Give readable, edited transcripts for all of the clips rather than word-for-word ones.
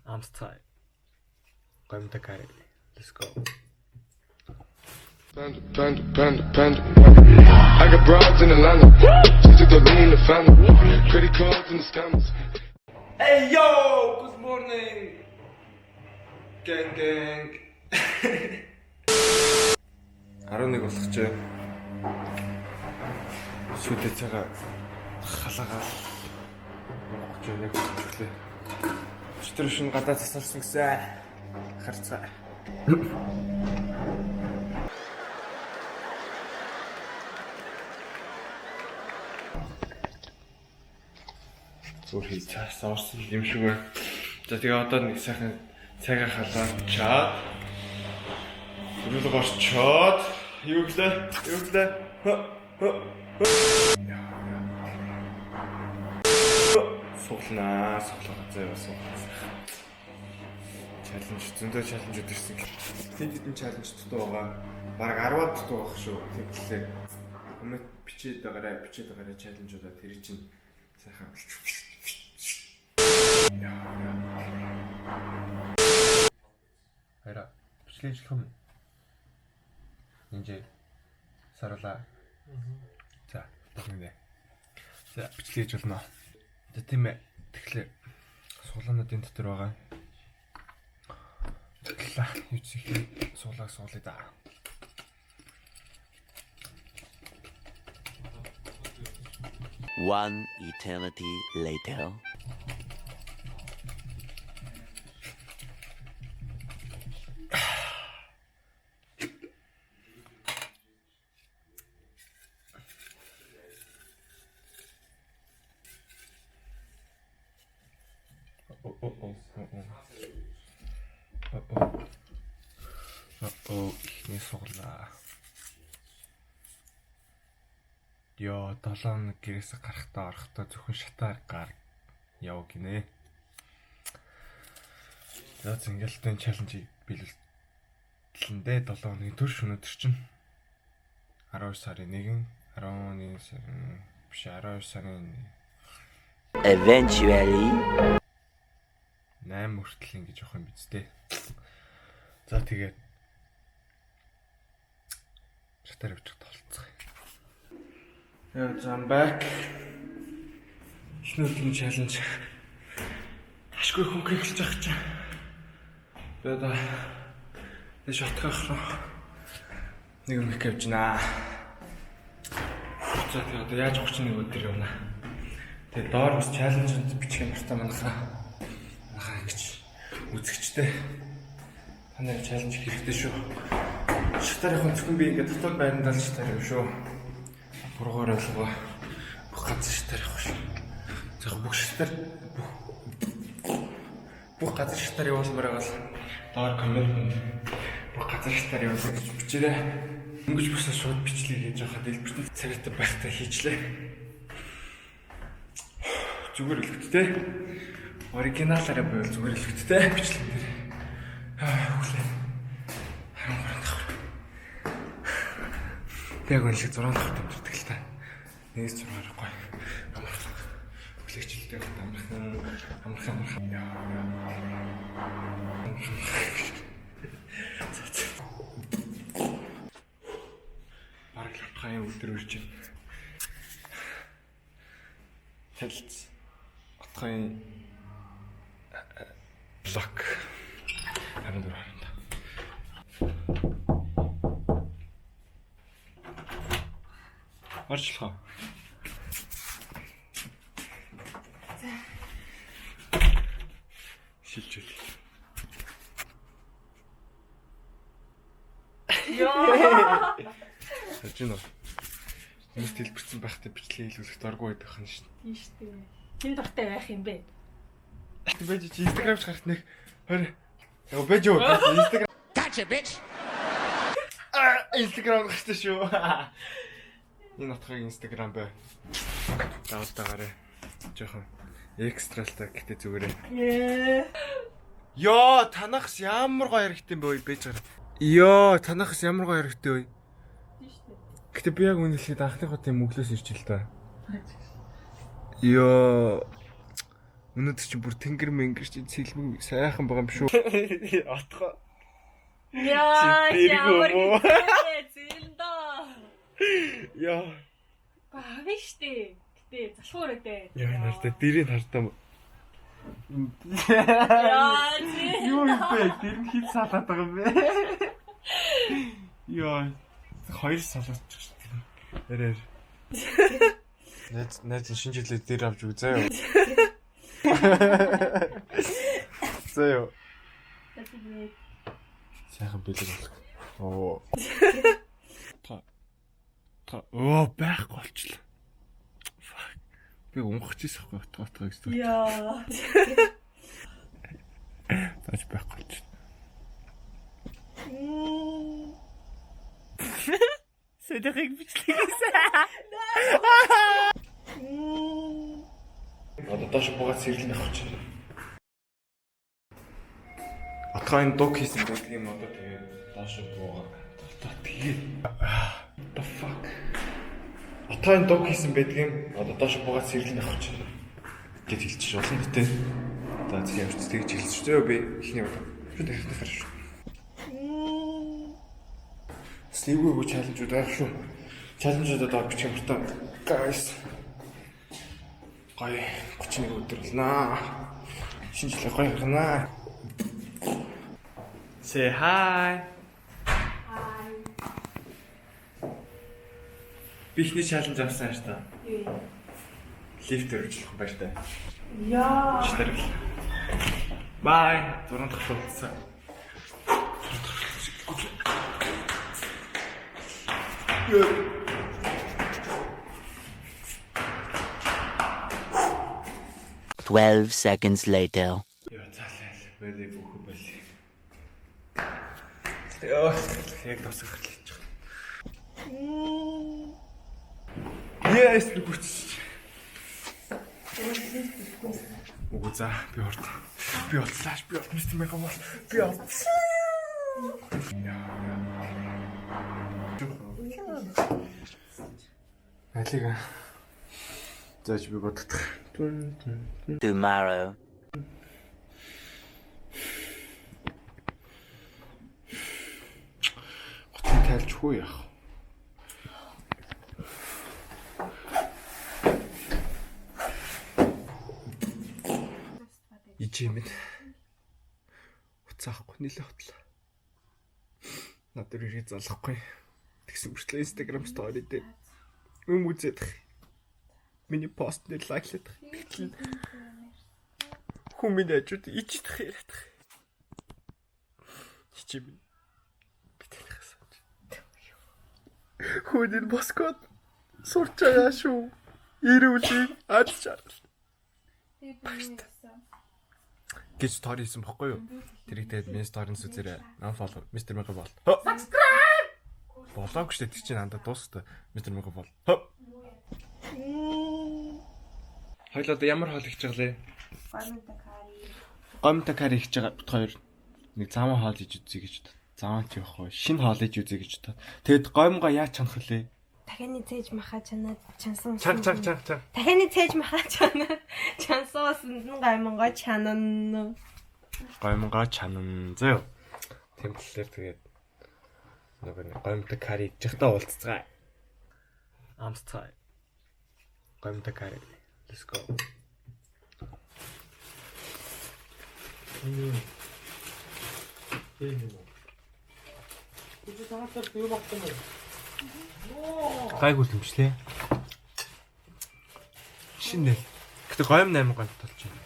Amstzeit. Gomdagari. Let's go. Panda. I got broads in Atlanta. Just took the lean in the family. Credit cards and the scammers. Hey yo! Good morning! Gang. 11 болох ч. Шүдэ цагаа халаагаал. Гоч яг хөтлөө. Өчтөр шин гадаа засарсан гэсэн. Харцгаа. Зүрхий цаас орсон юм шиг байна. За тэгээ одоо нэг сайхан цагаа халаад чаад. Зүрхий борчоод юу гэлээ? Суглаа заяа суглаа. Зөндөө чаленж өдөрсөн. Тэд чаленж дутуу байгаа. Бараг 10-аад дутуу байх шүү. Тэглээ. Өмнөд бичээд байгаарай чаленжуудаа тэр чинь сайхан. Хайра бичлэгжлэх юм. Инжээ саруулаа. За тэгнэ. За бичлэгж болно. За тийм ээ. Тэгэхээр суулгаануудын дотор байгаа. Тэглээ. Юу ч их суулгая да. One eternity later. Ихний суглаа. Яа, 7 гэрээс гарахтаа орохдоо зөвхөн шатаар гар яв гинэ. За зингэлтэн чаленжийг биелүүлэндээ 7 хоногийн турш өнөдөр чинь 12 сарын 1, 11 сарын биш 12 сарын Eventually 8 хүртэл ингэж явах юм биз дээ. За тэгээд шатаар явчих толцгоо. I'm back. Шинэ чаленж. Ашгүй хөнгөн эхэлж байгаа чинь. Тэгээд шатгах руу нэг юм их явж байна. За тэгээд одоо яаж өгч нэг өдөр явна. Тэгээд доор бас чаленжд бичих юм бартаа манайхаа гэж үзэгчтэй. Та нарыг чаленж хэрэгтэй шүү. Шатарын зөвхөн би ингээд дотоод байрандаа л шатаар юм шүү. Бургаар ойлгоо. Бүх газар шатаар явах шүү. За бүх газар шатаар явуулмаар байгаа л доор коммент бүх газар шатаар явуулах гэж бичээрэй. Өнгөж босоо шууд бичлэг хийж явахад дэлбэртэн цагаатай байхтай хийчлээ. Зүгээр үлгэттэй. Оригиналаараа байвал зүгээр үлгэттэй бичлэг дээр. Хүлээ. Яг үнэлэг 6 дахь тэмдэрдэг л та. 1-6 гоё. Амархан. Хүлээчлэлтэй амархан. Бараг л хаяа өдөр үрж байна. Хэлц. Отхын блок. Харин Орчлоо. За. Шилжүүл. Яа. Ажин уу. Хүмүүс дэлбэрсэн байхдаа бичлэг хийлгэх дургүй байдаг хань шин. Тийм шүү дээ. Хин дуртай байх юм бэ? Байж чи Instagram-ч гарах нэг 20. Яа байж юу? Instagram. Gotcha, bitch. Instagram гарсан шүү. Энэ утгыг Instagram бай. Даалтаагаарай. Жохон экстралтай гэхдээ зүгээрээ. Йоо, танахс ямар гоё хэрэгтэй юм бэ байж байгаа. Йоо, танахс ямар гоё хэрэгтэй вэ? Тийм шүү дээ. Гэтэ би яг үнэлэхэд анхныхоо тийм өглөөс ирж л та. Йоо. Өнөөдөр чи бүр тэнгэр мэнгэр чи цэлмэг сайхан байгаа юм шүү. Отгоо. Яа, Тэргүү. зэлдэ. Яа. Баавь штэ. Гэтэ залхуур өдөө. Яа нартай дэрийг хартаа. Яа, Юу юм бэ? Тэр нь хит салаад байгаа юм бэ? Яа. Хоёр салаад ч гэсэн. Ярээр. Найз шинэ жилээр дээр авч үзээ юу? Зөө. Сайхан бэлэг болох. Оо. Оо байхгүй болчихлоо. Би унхаж ирсэн байхгүй утгаа гэсэн. Яа. Тааж байхгүй болчихлоо. Сэдэрийг бичлэгээс. Одоо доош буугаад сэргэлэн авах чинь. Атгаа энэ дуг хийсэн байдаг юм одоо тэгээд доош буугаад. Одоо тэгээд the fuck. Атгаа энэ дуг хийсэн байдаг юм одоо доош буугаад сэргэлэн авах чинь. Гэт хэлчих болно гэдэг. За тийм явж тэгж хэлчих зөө би ихний бол. Шүд ихний харш. Сливгүй чаленжууд байх шүү. Чаленжуудад орчих юм байна. Guys. Гай 31 өдөр болнаа. Шинэ жил гай гарнаа. Say hi. Hi. Бихний чаленж авсан шүү дээ. Юу? Лифт өргөжлөх байж таа. Яа. Читэрэл. Bye. Зуранд тахлуулсан. Yeah. 12 seconds later. Яа цаалаа. Бэлээ бүхүү бэлээ. Яа, яг тосох хэлж байгаа. Yes, би бүч. Үгүй за, би орд. Би олцлаа, би олд мистер мега бол. Би олд. Алига. Зааж би бодох. Tomorrow. Хотын тайлж хүү яах. Ижимэд. Уцаахгүй нэлээ хотлоо. Надад ирээ залахгүй. Тэгсэн мөртлөө Instagram story дээр юм үзээд. Миний пост дээр лайклаад. Хүмүүс ажууд ичдэх яриад. Ичим. Битэлхсэн. Хөөдөл Москвад сурч байгаа шүү. Ирүүлээ ад чаргал. Гэж стори хийсэн бохгүй юу? Тэрийг тэгээд миний сторинс үзээрэй. Нам фоллоу. Мистер Мега бол. Subscribe. Болоог штэ тэр чинь андаа дуустай. Мистер Мега бол. Хоёул одоо ямар хоол хийж байгаа лээ? Гомта кари хийж байгаа бит хоёр. Нэг замаа хоол хийж үзье гэж бод. Замаа ч явах уу? Шинэ хоол хийж үзье гэж бод. Тэгэд гомгоо яаж чанах лээ? Дахианы цээж маха чанаад чансан. Чаг. Дахианы цээж маха чанаад чансуусанд нь гаймонго чанан. Гомгоо чанан зөө. Тэмдэглэлээр тэгээд нэг гомта кари хийж захтаа уулзцгаа. Амсцгаа. Гомта кари. Let's go. Гайгүй юмчлээ. Шинэ. Гэтэ гойм 8 гойм толч байна.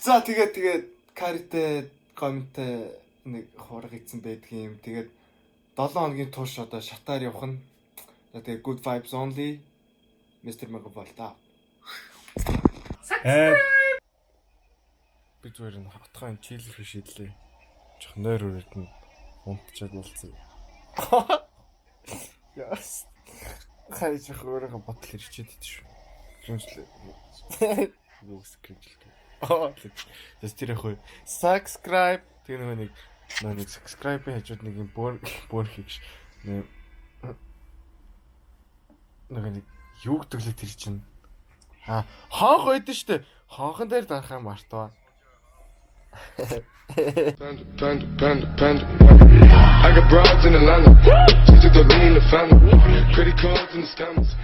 За тэгээд карите гомтой нэг хуурга ийцэн байдаг юм. Тэгээд 7 хоногийн турш одоо шатаар явах нь. Тэгээд good vibes only. Mr. Mega Volta. Би зүгээр нь хотгоо чийлэх шийдлээ. Жох нойр өрөөд нь унтчаад болцсон. Яс. Хайж өөрөө ботл ирчээд идэв шүү. Гэмжлээ. Юу скринжлээ. Тэс тэр ахгүй. Subscribe тэг нэг нэг subscribe хийжүүд нэг юм бүр хийгш нэг нэг юу гэдэг лээ тэр чинь. Хонх байдаг штэ. Хонхон дээр дарах юм мартаа. Panda. I got broads in Atlanta. Just took the lean, the family. Credit cards and the scammers.